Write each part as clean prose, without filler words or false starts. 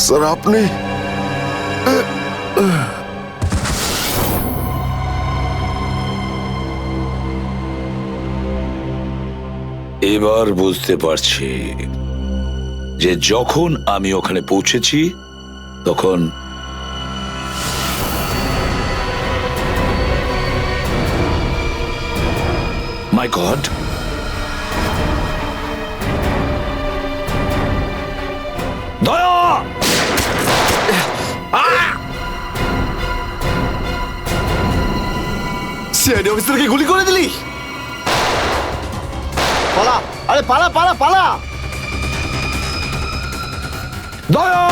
Sir আপনি এবার বুঝতে পারছি যে যখন আমি ওখানে পৌঁছেছি তখন মাই গড, দয়া! সিআইডি অফিসারকে গুলি করে দিলি? পালা, আরে পালা পালা পালা! দয়া!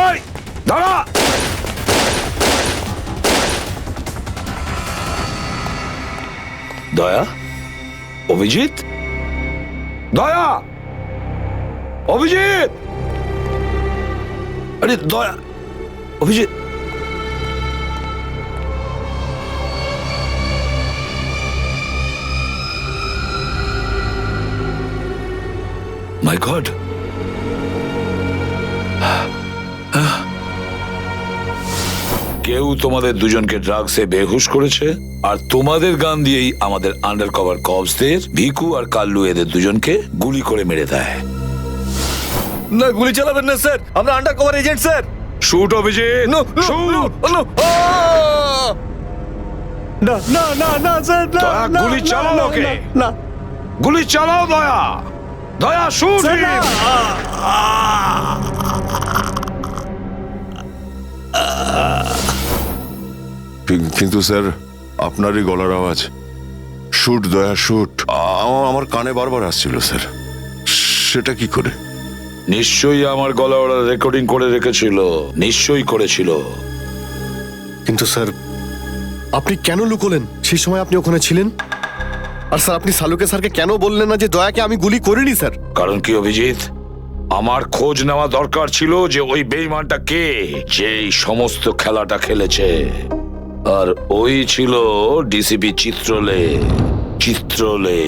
এই, দাঁড়া! দয়া, অভিজিৎ, দয়া, অভিজিৎ, আরে দয়া, অভিজিৎ, মাই গড, কেউ তোমাদের দুজনকে ড্রাগসে বেহুশ করেছে আর তোমাদের গান দিয়েই আমাদের আন্ডার কভার কপসদের ভিকু আর কাল্লু এদের দুজনকে গুলি করে মেরে দেয়। না, গুলি চালাবেন না স্যার, আমরা under cover agent sir. Shoot Abhijit, shoot! না না না না স্যার, না, দয়া, না, গুলি না, চালাও না, ওকে। না, গুলি চালাও দয়া, দয়া শুট! স্যার, না। কিন্তু স্যার আপনারই গলার আওয়াজ, শুট দয়া শুট, আমার কানে বারবার আসছিল স্যার। সেটা কি করে? নিশ্চয়ই আমার গলা ওরা রেকর্ডিং করে রেখেছিল, নিশ্চয়ই করেছিল। কিন্তু স্যার আপনি কেন লুকোলেন? সেই সময় আপনি ওখানে ছিলেন। আর স্যার আপনি সালুকে স্যারকে কেন বললেন না যে দয়াকে আমি গুলি করিনি স্যার? কারণ কি অভিজিৎ, আমার খোঁজ নেওয়া দরকার ছিল যে ওই বেঈমানটা কে, যে এই সমস্ত খেলাটা খেলেছে। আর ওই ছিল ডিসিপি চিত্রলে। চিত্রলে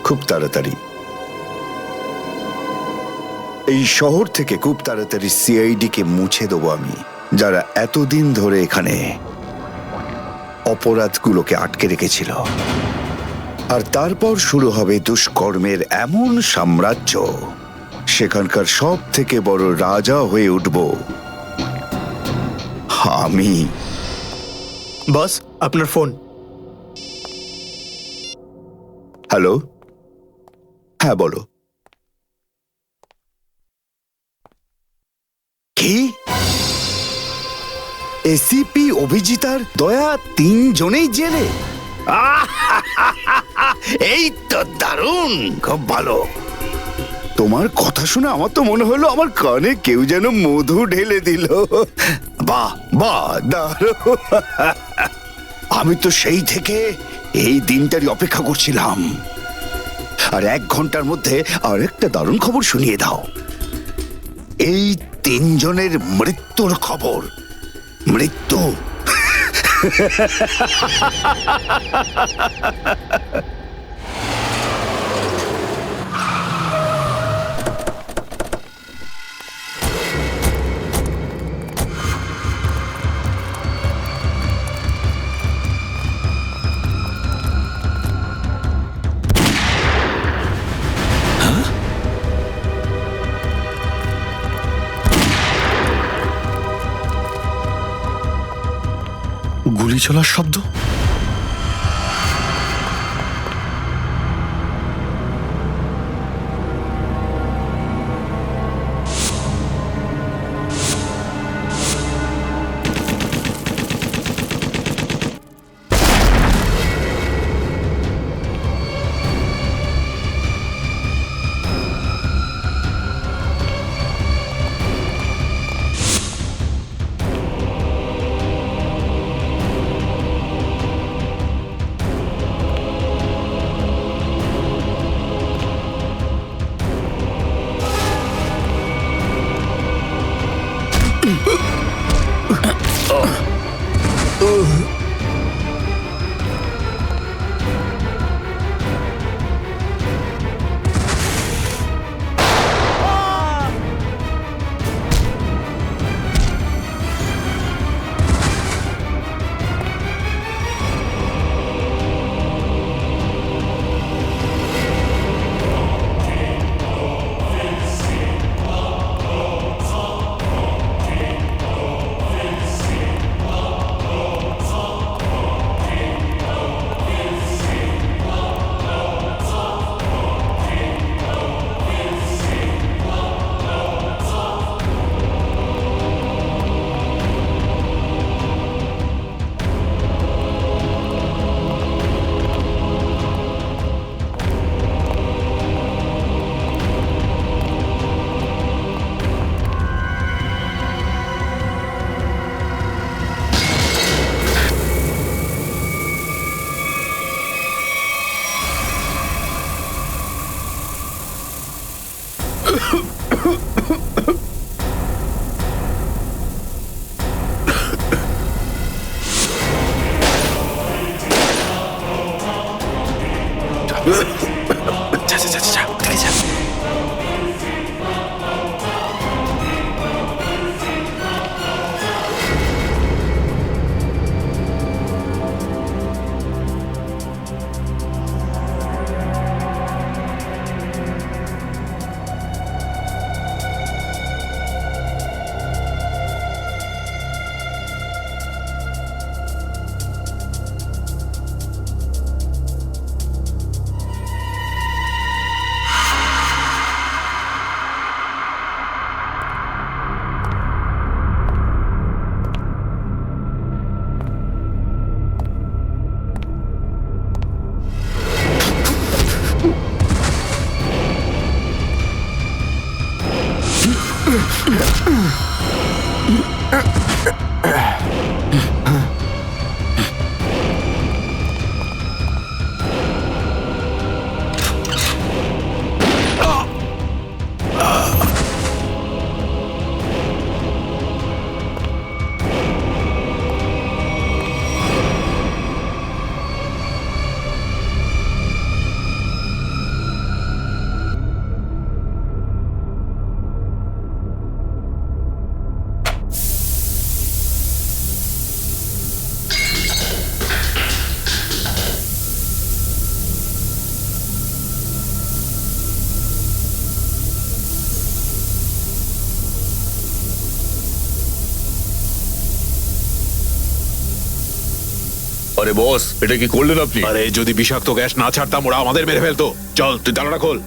খুব তাড়াতাড়ি এই শহর থেকে খুব তাড়াতাড়ি সিআইডি কে মুছে দেবো আমি, যারা এতদিন ধরে এখানে অপরাধগুলোকে আটকে রেখেছিল। আর তারপর শুরু হবে দুষ্কর্মের এমন সাম্রাজ্য, সেখানকার সব থেকে বড় রাজা হয়ে উঠব আমি। বস, আপনার ফোন। হ্যালো, হ্যাঁ বলো। কি? এসিপি অভিজিৎ আর দয়া তিনজনেই জেলে? এই তো দারুণ, খুব ভালো। তোমার কথা শুনে আমার তো মনে হলো আমার কানে কেউ যেন মধু ঢেলে দিল। বাহ বাহ, দারুণ। আমি তো সেই থেকে এই দিনটারই অপেক্ষা করছিলাম। আর 1 ঘন্টার মধ্যে আরেকটা দারুণ খবর শুনিয়ে দাও। এই তিনজনের মৃত্যুর খবর। মৃত্যু। গুলি চলার শব্দ। যা যা যা যা ওদিকে যা। আরে বস, এটা কি করলেন আপনি? আরে যদি বিষাক্ত গ্যাস না ছাড়তাম ওরা আমাদের মেরে ফেলতো। চল তুই জানালা খোল।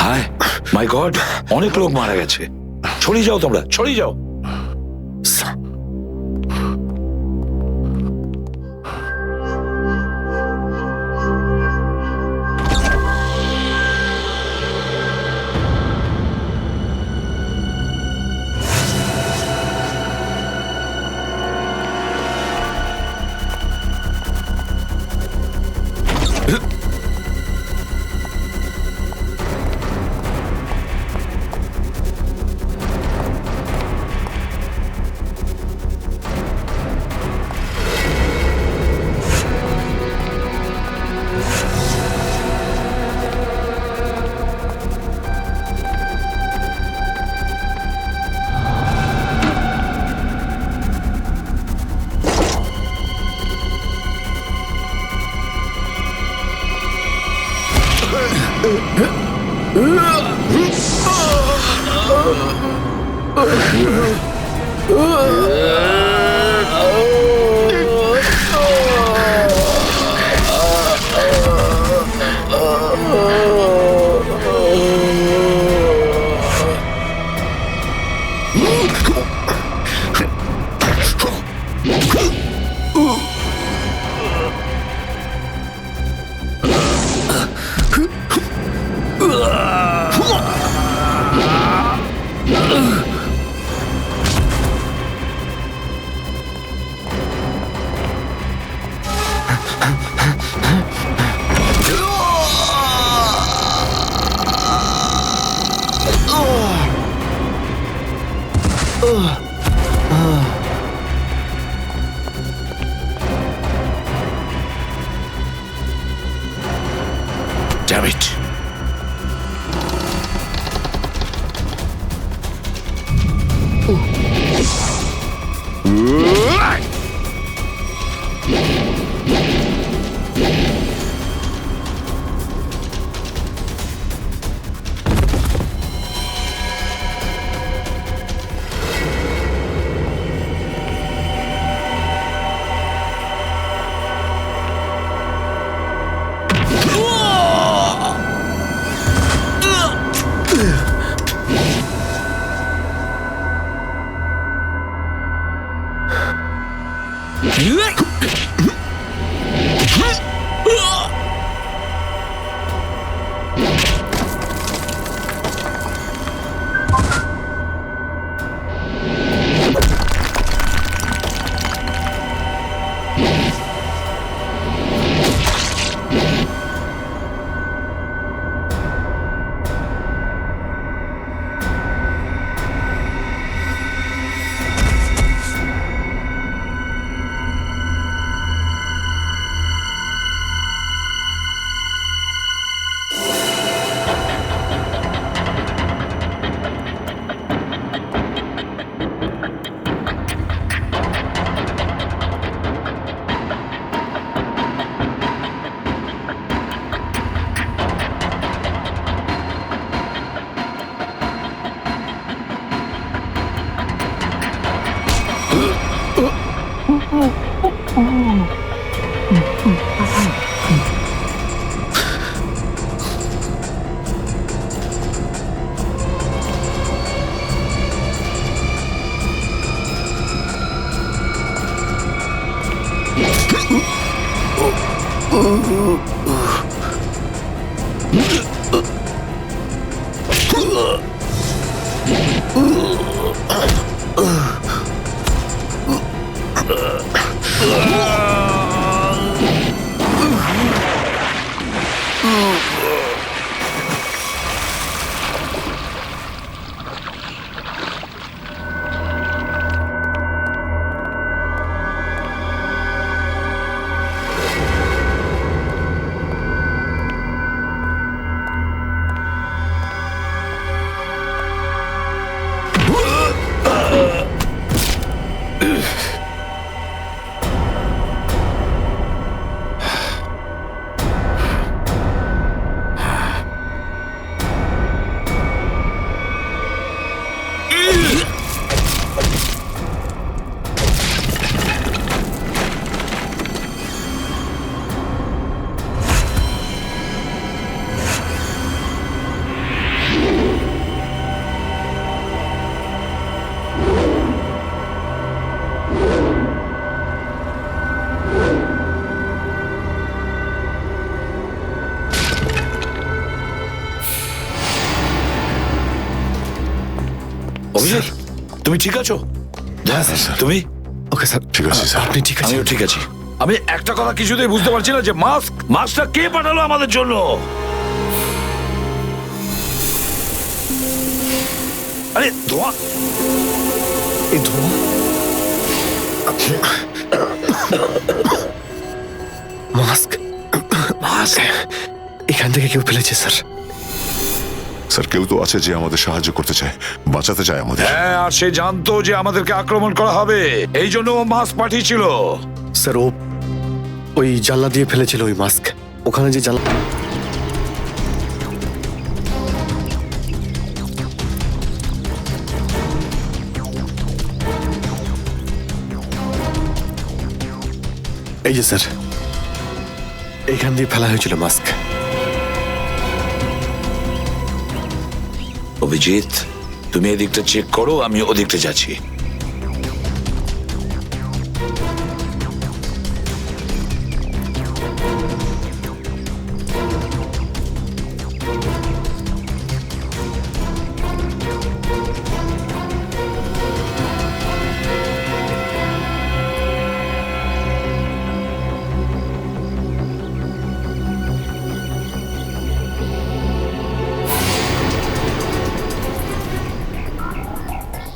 হায় মাই গড, অনেক লোক মারা গেছে। ছড়িয়ে যাও তোমরা, ছড়িয়ে যাও। Damn it! অভিজিৎ, তুমি ঠিক আছো? হ্যাঁ স্যার। তুমি? ওকে স্যার, ঠিক আছে, স্যার। আপনি ঠিক আছেন? আমিও ঠিক আছি। আমি একটা কথা কিছুতেই বুঝতে পারছি না যে মাস্কটা কে পাঠালো আমাদের জন্য? আরে ধোঁয়া! এই ধোঁয়া মাস্ক মাস্ক! এখান থেকে কেউ ফেলেছে স্যার। স্যার, কেউ তো আছে যে আমাদের সাহায্য করতে চায়, বাঁচাতে চায় আমাদের। হ্যাঁ, আর সে জানতো যে আমাদেরকে আক্রমণ করা হবে, এই জন্য ও মাস্ক পাঠিয়েছিল। স্যার, ও ওই জানলা দিয়ে ফেলেছিল ওই মাস্ক। ওখানে যে জানলা, এই যে স্যার, এইখান দিয়ে ফেলা হয়েছিল মাস্ক। অভিজিৎ, তুমি এদিকটা চেক করো, আমি ওদিকটা যাচ্ছি।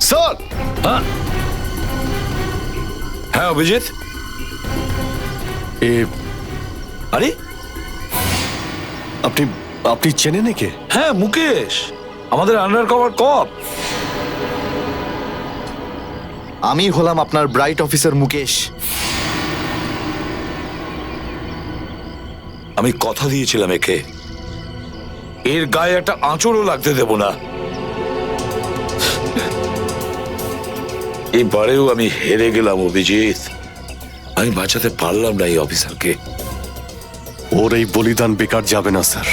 স্যার, বল। হ্যাঁ অভিজিৎ, এ আরে আপনি আপনি চেনেন একে? হ্যাঁ মুকেশ, আমাদের আন্ডার কভার কপ। আমি হলাম আপনার ব্রাইট অফিসার মুকেশ। আমি কথা দিয়েছিলাম একে, এর গায়ে একটা আঁচড়ও লাগতে দেব না। এবারেও আমি হেরে গেলাম অভিজিৎ, আমি বাঁচাতে পারলাম না এই অফিসারকে। ওর এই বলিদান বেকার যাবে না স্যার,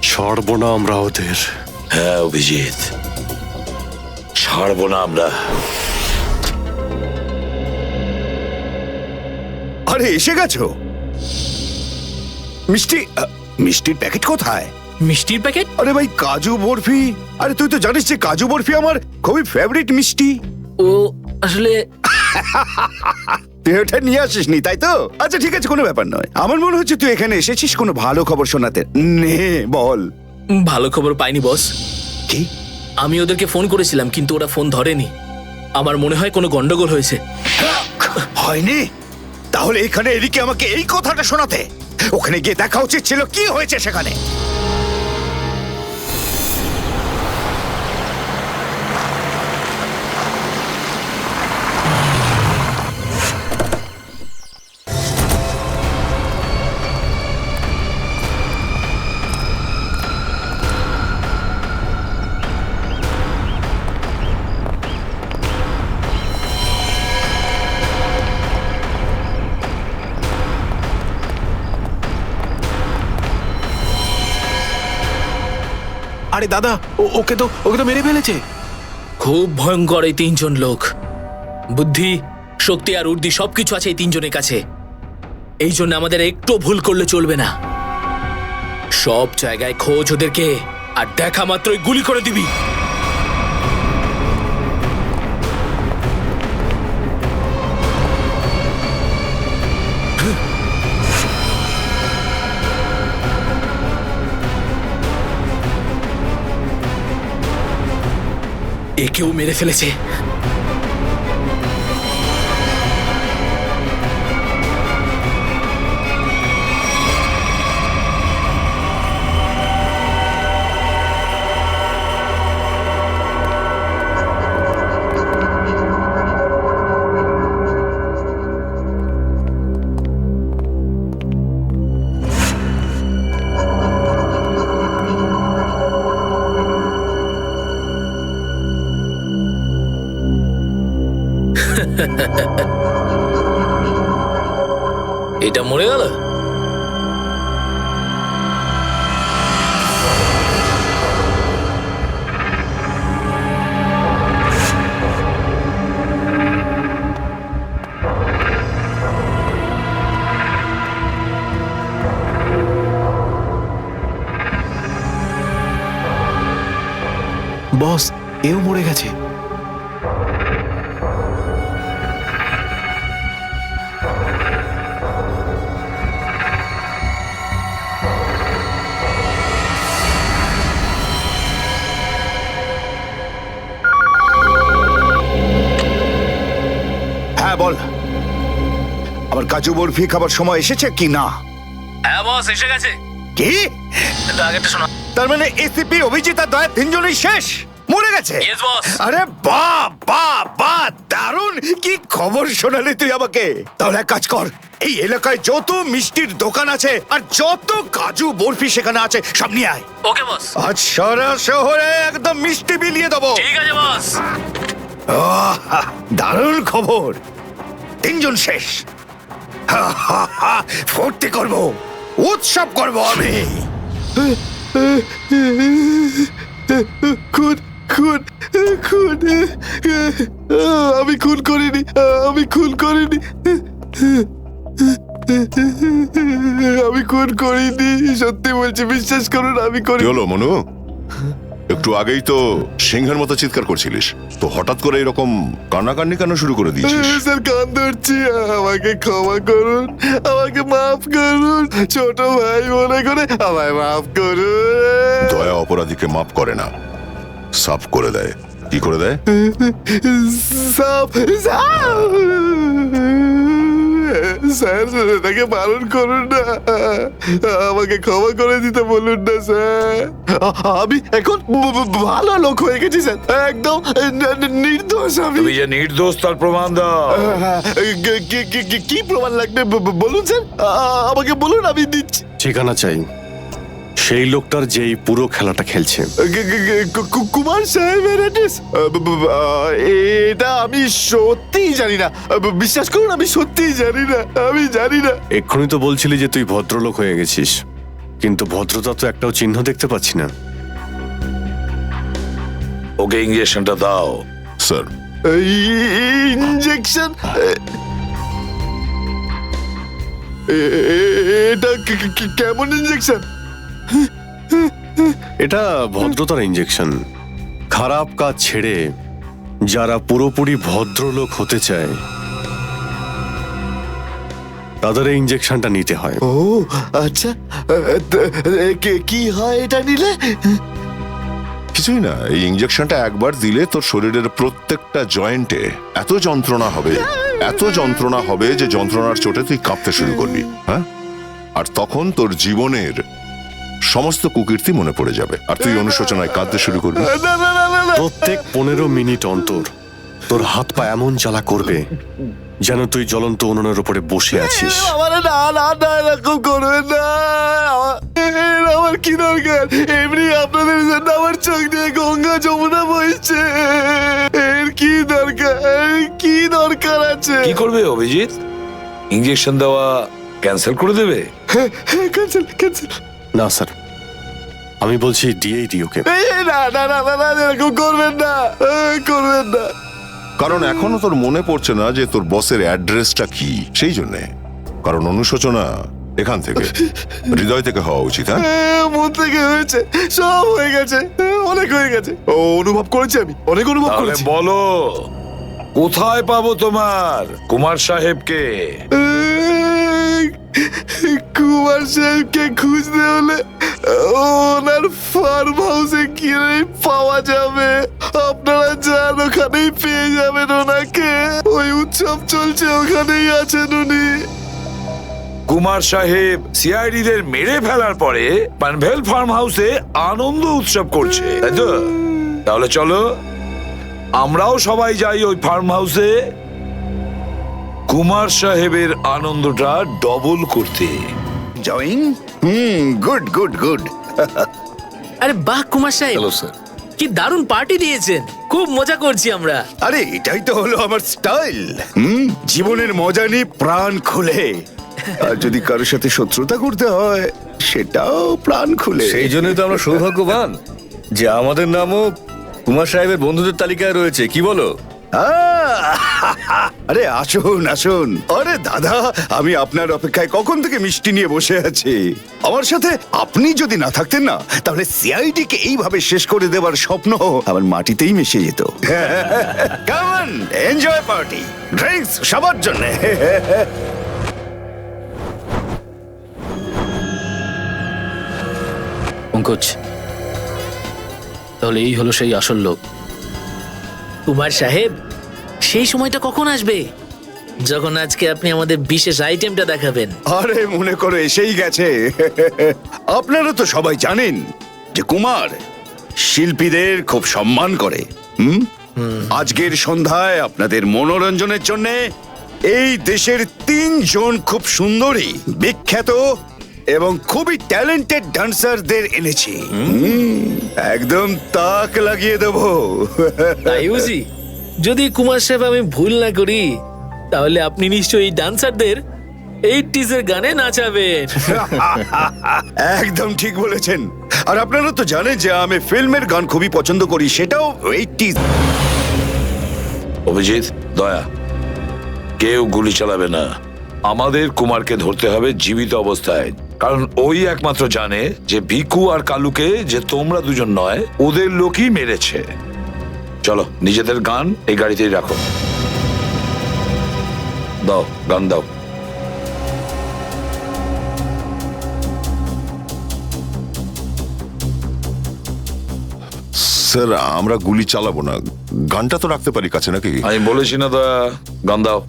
ছাড়বো না আমরা ওদের। হ্যাঁ অভিজিৎ, ছাড়বো না আমরা। আরে এসে গেছো? মিষ্টির প্যাকেট কোথায়? মিষ্টির প্যাকেট? আরে ভাই কাজু বরফি, আরে তুই তো জানিস যে কাজু বরফি আমার খুবই ফেভারিট মিষ্টি। ও আসলে তুই ওটা নিয়ে আসিসনি তাই তো? আচ্ছা ঠিক আছে, কোনো ব্যাপার নয়। আমার মনে হচ্ছে তুই এখানে এসেছিস কোনো ভালো খবর শোনাতে। নে বল। ভালো খবর পাইনি বস। কি? আমি ওদেরকে ফোন করেছিলাম কিন্তু ওরা ফোন ধরেনি। আমার মনে হয় কোনো গন্ডগোল হয়েছে। হয়নি? তাহলে এখানে এদিকে আমাকে এই কথাটা শোনাতে? ওখানে গিয়ে দেখা উচিত ছিল কি হয়েছে সেখানে। আরে দাদা, ওকে তো মেরে ফেলেছে। খুব ভয়ঙ্কর এই তিনজন লোক। বুদ্ধি, শক্তি আর উর্দি সবকিছু আছে এই তিনজনের কাছে। এই জন্য আমাদের একটু ভুল করলে চলবে না। সব জায়গায় খোঁজ ওদেরকে, আর দেখা মাত্রই গুলি করে দিবি। একেও মেরে ফেলেছে। এটা মরে গেল। বস, এও মরে গেছে। হ্যাঁ বল, আমার কাজু বরফি খাবার সময় এসেছে কি না? হ্যাঁ বস, এসে গেছে। কি? আগেরটা শোনা। তার মানে এসিপি, অভিজিৎ আর দয়া তিনজনই শেষ, মরে গেছে? Yes, boss. আরে বাহ বাহ বাহ, দারুণ! কি খবর শোনালি তুই আমাকে। তাহলে এক কাজ কর, এই এলাকায় যত মিষ্টির দোকান আছে আর যত কাজু বরফি সেখানে আছে সব নিয়ে আয়। ওকে বস। আজ সারা শহরে একদম মিষ্টি বিলিয়ে দেবো। ঠিক আছে বস। দারুণ খবর, তিনজন শেষ। ফুর্তি করব, উৎসব করব আমি। খুন খুন খুন, আমি খুন করিনি, আমি খুন করিনি, আমি খুন করিনি, সত্যি বলছি, বিশ্বাস করুন আমি কি করিনি। হলো মনু? একটু আগেই তো সিংহের মতো চিৎকার করছিলিস, তো হঠাৎ করে এরকম কান্নাকান্নি কেন শুরু করে দিয়েছিস? স্যার কান ধরছি, আমাকে ক্ষমা করুন, আমাকে মাফ করুন, ছোট ভাই মনে করে আমায় মাফ করুন। দয়া অপরাধীকে মাফ করে না, সাফ করে দেয়। কি করে দেয়? সাপ সাপ স্যার তাকে বারণ করুন না, আমাকে ক্ষমা করে দিতে বলুন না স্যার। আমি এখন ভালো লোক হয়ে গেছি স্যার, একদম নির্দোষ আমি। তুমি যে নির্দোষ তার প্রমাণ দাও। কি প্রমাণ লাগবে বলুন স্যার, আমাকে বলুন, আমি দিচ্ছি। ঠিকানা চাই সেই লোকটার যেই পুরো খেলাটা খেলছে। কুমার সাহেবের অ্যাড্রেস এটা আমি সত্যিই জানি না, বিশ্বাস করুন আমি সত্যিই জানি না, আমি জানি না। এক্ষুনি তো বলছিলি যে তুই ভদ্রলোক হয়ে গেছিস, কিন্তু ভদ্রতা তো একটাও চিহ্ন দেখতে পাচ্ছি না। ওকে ইঞ্জেকশনটা দাও। Sir, injection? এটা কেমন ইঞ্জেকশন? এটা ভদ্রতার ইঞ্জেকশন। খারাপ কাজ ছেড়ে যারা পুরোপুরি ভদ্রলোক হতে চায় তাদের এই ইঞ্জেকশনটা নিতে হয়। ও আচ্ছা, কি হয় এটা নিলে? কিছুই না, এই ইঞ্জেকশনটা একবার দিলে তোর শরীরের প্রত্যেকটা জয়েন্টে এত যন্ত্রণা হবে, এত যন্ত্রণা হবে যে যন্ত্রণার চোটে তুই কাঁপতে শুরু করবি। হ্যাঁ, আর তখন তোর জীবনের সমস্ত কুকীর্তি মনে পড়ে যাবে, আর তুই অনুশোচনায় কাঁদতে শুরু করবি। না না না না না, প্রত্যেক 15 মিনিট অন্তর তোর হাত পা এমন জ্বালা করবে যেন তুই জ্বলন্ত উনুনের উপরে বসে আছিস। আমার না না না, এরকম করবেন না। আমার কি দরকার? এমনি আপনাদের জন্য আমার চোখ দিয়ে গঙ্গা যমুনা বইছে, এর কি দরকার? কি দরকার আছে? কি করবে অভিজিৎ? ইঞ্জেকশন দেওয়া ক্যান্সেল করে দেবে? Cancel cancel. না স্যার, আমি বলছি দিয়েই দিই ওকে। না না না না না, এরকম করবেন না, করবেন না। কারণ এখনো তোর মনে পড়ছে না যে তোর বসের অ্যাড্রেসটা কি, সেই জন্যে। কারণ অনুশোচনা এখান থেকে, হৃদয় থেকে হওয়া উচিত। হ্যাঁ, মন থেকে হয়েছে, সব হয়ে গেছে, অনেক হয়ে গেছে। ও অনুভব করেছি, আমি অনেক অনুভব তাহলে করেছি। বলো, কোথায় পাবো তোমার কুমার সাহেবকে? কুমার সাহেবকে খুঁজতে হলে ওনার ফার্ম হাউসে গিয়ে পাওয়া যাবে। আপনারা যান, ওখানেই পেয়ে যাবেন ওনাকে। ওই উৎসব চলছে, ওখানেই আছেন উনি। কুমার সাহেব সিআইডি দের মেরে ফেলার পরে পানভেল ফার্ম হাউসে আনন্দ উৎসব করছে, তাই তো? তাহলে চলো আমরাও সবাই যাই ওই ফার্ম হাউসে কুমার সাহেবের আনন্দটা ডবল করতে। জয়িং? Good good good. আরে বাহ কুমার সাহেব, কি দারুণ পার্টি দিয়েছেন, খুব মজা করছি আমরা। আরে এটাই তো হলো আমার স্টাইল। জীবনের মজা নিয়ে প্রাণ খুলে, আর যদি কারোর সাথে শত্রুতা করতে হয় সেটাও প্রাণ খুলে। সেই জন্যই তো আমরা সৌভাগ্যবান যে আমাদের নামও কুমার সাহেবের বন্ধুদের তালিকায় রয়েছে, কি বলো? আরে আসুন আসুন। আরে দাদা, আমি আপনার অপেক্ষায় কখন থেকে মিষ্টি নিয়ে বসে আছি। আমার সাথে আপনি যদি না থাকতেন না, তাহলে সিআইডি কে এইভাবে শেষ করে দেওয়ার স্বপ্ন আমার মাটিতেই মিশে যেত। Come on, enjoy party, drinks সবার জন্য। পঙ্কজ, তাহলে এই হলো সেই আসল লোক। কুমার সাহেব, সেই সময়টা কখন আসবে যখন আজকে আপনি আমাদের বিশেষ আইটেমটা দেখাবেন? আরে মনে করো এসেই গেছে। আপনারা তো সবাই জানেন যে কুমার শিল্পীদের খুব সম্মান করে। আজকের সন্ধ্যায় আপনাদের মনোরঞ্জনের জন্য এই দেশের 3 জন খুব সুন্দরী, বিখ্যাত এবং খুবই ট্যালেন্টেড ডান্সারদের এনেছি। একদম তাক লাগিয়ে দেবো। তাই বুঝি? যদি কুমার সাহেব আমি ভুল না করি, তাহলে আপনি নিশ্চয়ই এই ডান্সারদের 80s এর গানে নাচাবেন। একদম ঠিক বলেছেন। আর আপনারা তো জানেন যে আমি ফিল্মের গান খুবই পছন্দ করি, সেটাও 80s। অভিজিৎ, দয়া, কেউ গুলি চালাবে না। আমাদের কুমারকে ধরতে হবে জীবিত অবস্থায়, কারণ ওই একমাত্র জানে যে ভিকু আর কালুকে যে তোমরা দুজন নয়, ওদের লোকই মেরেছে। চলো, নিজেদের গান এই গাড়িতেই রাখো। দাও, গান দাও। স্যার আমরা গুলি চালাবো না, গানটা তো রাখতে পারি কাছে নাকি? আমি বলেছি না দয়া, গান দাও।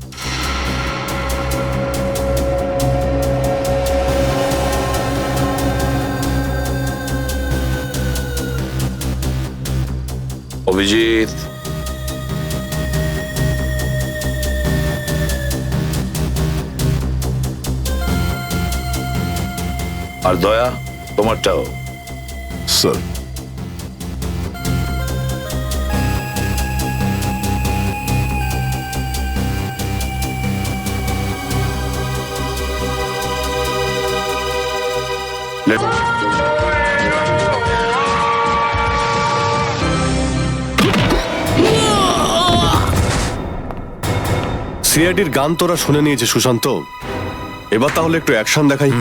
অভিজিৎ, আর দয়া তোমারটাও। স্যার সিআইডির গান তোরা শুনে নিয়েছে সুশান্ত, এবার তাহলে একটু অ্যাকশন দেখাই।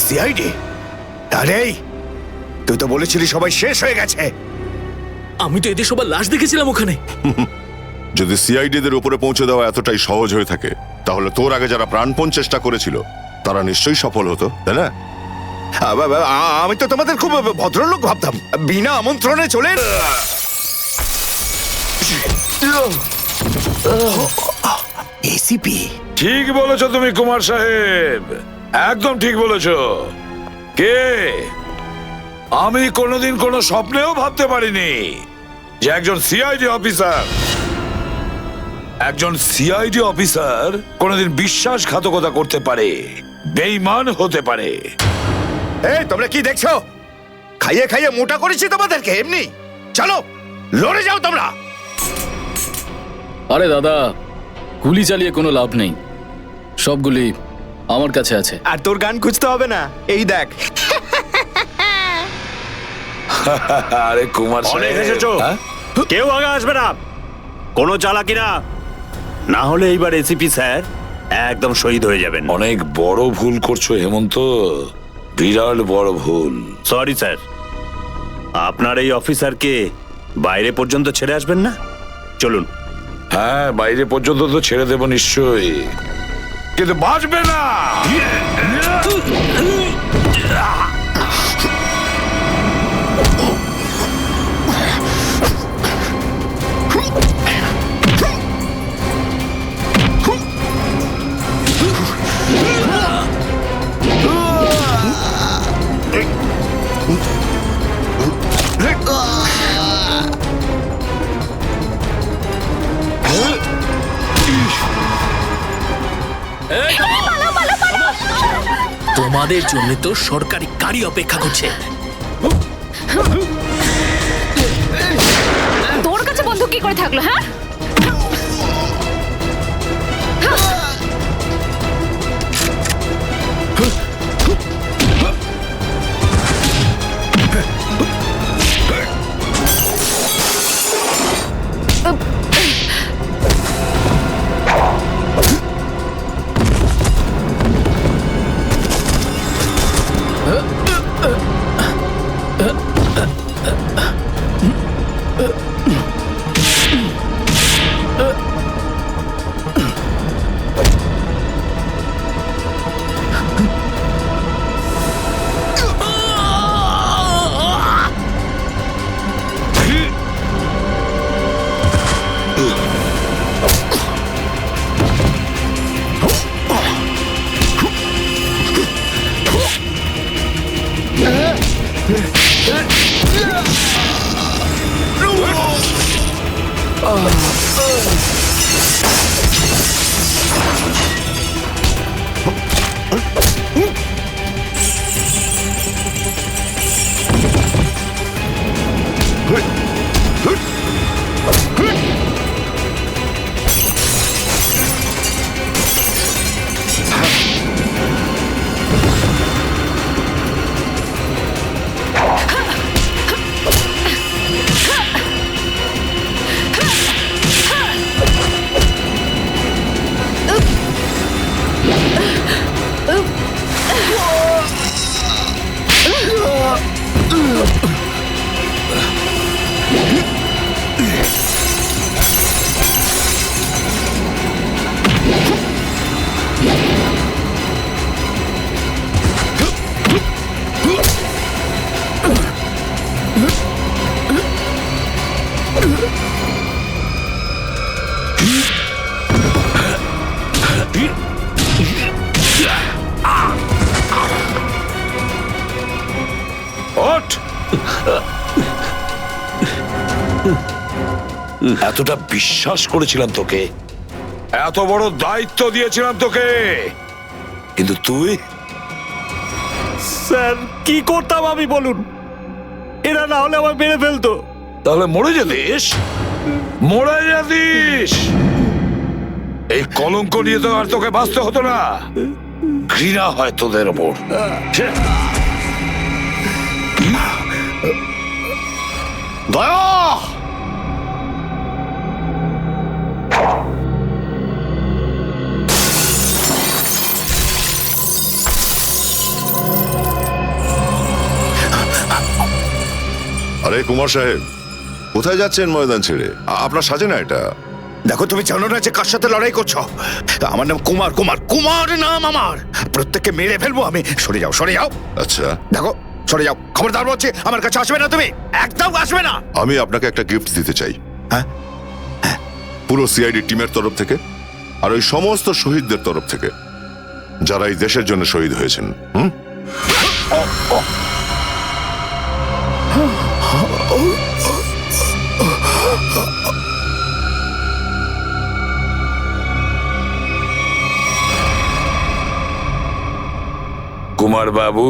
সিআইডি? আরে তুই তো বলেছিলি সবাই শেষ হয়ে গেছে। আমি তো এদের সবার লাশ দেখেছিলাম ওখানে। যদি সিআইডিদের উপরে পৌঁছে দেওয়া এতটাই সহজ হয়ে থাকে, তাহলে তোর আগে যারা প্রাণপণ চেষ্টা করেছিল তারা নিশ্চয়ই সফল হতো, তাই না? আমি তো তোমাদের খুব ভদ্রলোক ভাবতাম, বিনা আমন্ত্রণে চলে এসিপি। ঠিক বলেছো তুমি কুমার সাহেব, একদম ঠিক বলেছো। কে? আমি কোনোদিন কোনো স্বপ্নেও ভাবতে পারিনি যে একজন সিআইডি অফিসার কোনোদিন বিশ্বাসঘাতকতা করতে পারে, বেঈমান হতে পারে। এই তোমরা কি দেখছো? খাইয়ে খাইয়ে মোটা করেছি তোমাদেরকে এমনি। চলো লড়ে যাও তোমরা। আরে দাদা, গুলি চালিয়ে কোনো লাভ নেই, সবগুলি আমার কাছে আছে। আর তোর গান খুঁজতে হবে না, এই দেখ। আরে কুমার অনেক সাহেব, এসেছো, কেউ আগে আসবে না, কোনো চালাকি না, না হলে এইবার এসিপি স্যার একদম শহীদ হয়ে যাবেন। অনেক বড় ভুল করছো হেমন্ত, বিরাট বড় ভুল। সরি স্যার, আপনার এই অফিসারকে বাইরে পর্যন্ত ছেড়ে আসবেন না? চলুন। হ্যাঁ, বাইরে পর্যন্ত তো ছেড়ে দেব নিশ্চয়ই, কিন্তু বাঁচবে না। তোমাদের জন্য তো সরকারি গাড়ি অপেক্ষা করছে। তোর কাছে বন্দুক কি করে থাকলো? হ্যাঁ, ওঠ! এতটা বিশ্বাস করেছিলাম তোকে, এত বড় দায়িত্ব দিয়েছিলাম তোকে, কিন্তু তুই স্যার কি করতাম আমি বলুন? এরা না হলে আমার মেরে ফেলতো। তাহলে মরে যেতিস, মরে যেতিস। এই কলঙ্ক নিয়ে তো আর তোকে বাঁচতে হতো না। ঘৃণা হয় তোদের ওপর। দয়া! আরে কুমার সাহেব, কোথায় যাচ্ছেন ময়দান ছেড়ে? আপনার সাজে না এটা। দেখো, তুমি জানো না যে কার সাথে লড়াই করছো? আমার নাম কুমার, কুমার, কুমার নাম আমার। প্রত্যেককে মেরে ফেলবো আমি। সরে যাও, সরে যাও। আচ্ছা, দেখো, সরে যাও। খবরদার বলছি, আমার কাছে আসবে না তুমি, একদম আসবে না। আমি আপনাকে একটা গিফট দিতে চাই। হ্যাঁ? পুরো সিআইডি টিমের তরফ থেকে আর ওই সমস্ত শহীদদের তরফ থেকে যারা এই দেশের জন্য শহীদ হয়েছেন। কুমার বাবু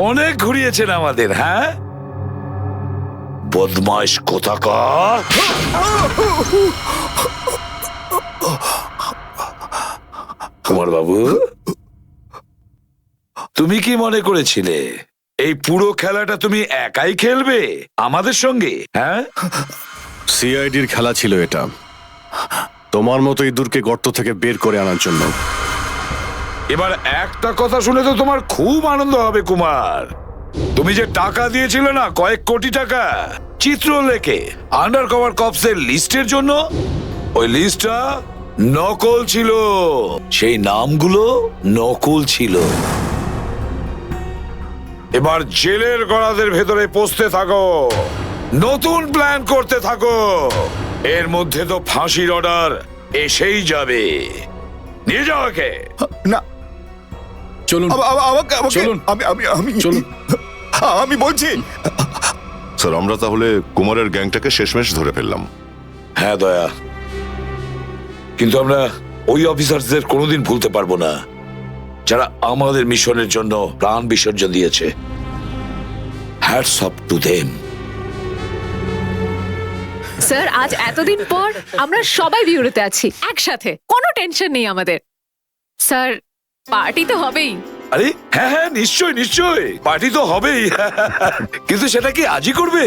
অনেক ঘুরিয়েছেন আমাদের, হ্যাঁ? বদমাইশ কোথাকার। কুমার বাবু, তুমি কি মনে করেছিলে এই পুরো খেলাটা তুমি একাই খেলবে আমাদের সঙ্গে? হ্যাঁ, সিআইডির খেলা ছিল এটা, তোমার মতো ইঁদুরকে গর্ত থেকে বের করে আনার জন্য। এবার একটা কথা শুনে তো তোমার খুব আনন্দ হবে কুমার। তুমি যে টাকা দিয়েছিলে না, কয়েক কোটি টাকা চিত্রলেখে আন্ডার কভার কপসের লিস্টের জন্য, ওই লিস্টটা নকল ছিল। সেই নামগুলো নকল ছিল। এবার জেলের গড়াদের ভেতরে পৌঁছতে থাকো, নতুন প্ল্যান করতে থাকো। এর মধ্যে তো ফাঁসির অর্ডার এসেই যাবে। নিয়ে যাও একে। না, চলুন চলুন। চলুন। আমি বলছি। স্যার, আমরা তাহলে কুমারের গ্যাংটাকে শেষমেশ ধরে ফেললাম। হ্যাঁ দয়া, কিন্তু আমরা ওই অফিসারদের কোনোদিন ভুলতে পারবো না যারা আমাদের মিশনের জন্য প্রাণ বিসর্জন দিয়েছে। Hats off to them. Sir, আজ এতদিন পর আমরা সবাই বিউরোতে আছি একসাথে, কোনো টেনশন নেই আমাদের। স্যার, পার্টি তো হবেই। আরে হ্যাঁ হ্যাঁ, নিশ্চয় নিশ্চয়, পার্টি তো হবেই। কিন্তু সেটা কি আজই করবে?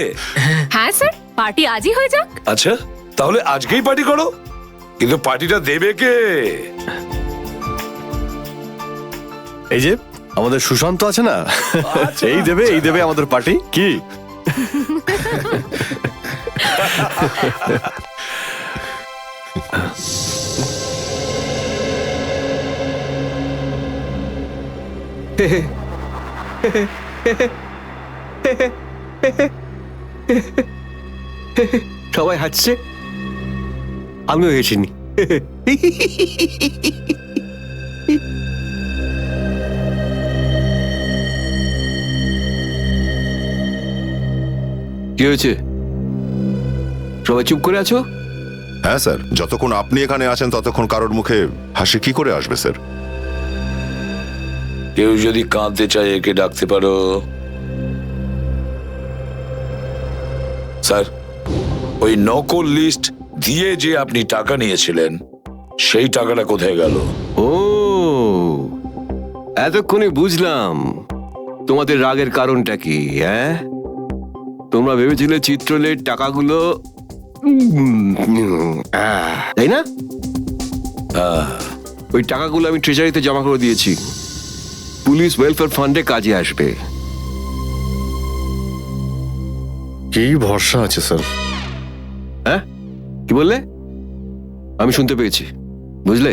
হ্যাঁ স্যার, পার্টি আজই হয়ে যাক। আচ্ছা, তাহলে আজকেই পার্টি করো। কিন্তু পার্টিটা দেবে কে? এই যে আমাদের সুশান্ত আছে না, এই দেবে আমাদের পার্টি। কি সবাই হাসছে, আমিও হেসিনি। কি হয়েছে? সবাই চুপ করে আছো? হ্যাঁ স্যার, যতক্ষণ আপনি এখানে আছেন ততক্ষণ কারোর মুখে হাসি কি করে আসবে স্যার? কেউ যদি কাঁদতে চায় একে ডাকতে পারো। স্যার, ওই নকল লিস্ট দিয়ে যে আপনি টাকা নিয়েছিলেন, সেই টাকাটা কোথায় গেল? ও, এতক্ষণে বুঝলাম তোমাদের রাগের কারণটা কি। হ্যাঁ, তোমরা ভেবেছিলে চিত্রলের টাকাগুলো তাই না? ওই টাকাগুলো আমি ট্রেজারিতে জমা করে দিয়েছি, পুলিশ ওয়েলফেয়ার ফান্ডে কাজে আসবে। কি ভরসা আছে স্যার? হ্যাঁ, কি বললে? আমি শুনতে পেয়েছি, বুঝলে?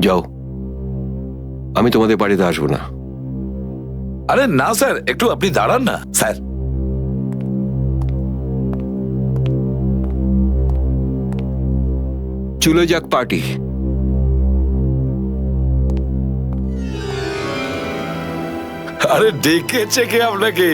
যাও, আমি তোমাদের বাড়িতে আসবো না। আরে না স্যার, একটু আপনি দাঁড়ান না স্যার। চলে যাক পার্টি। আরে ডেকেছে কে আপনাকে?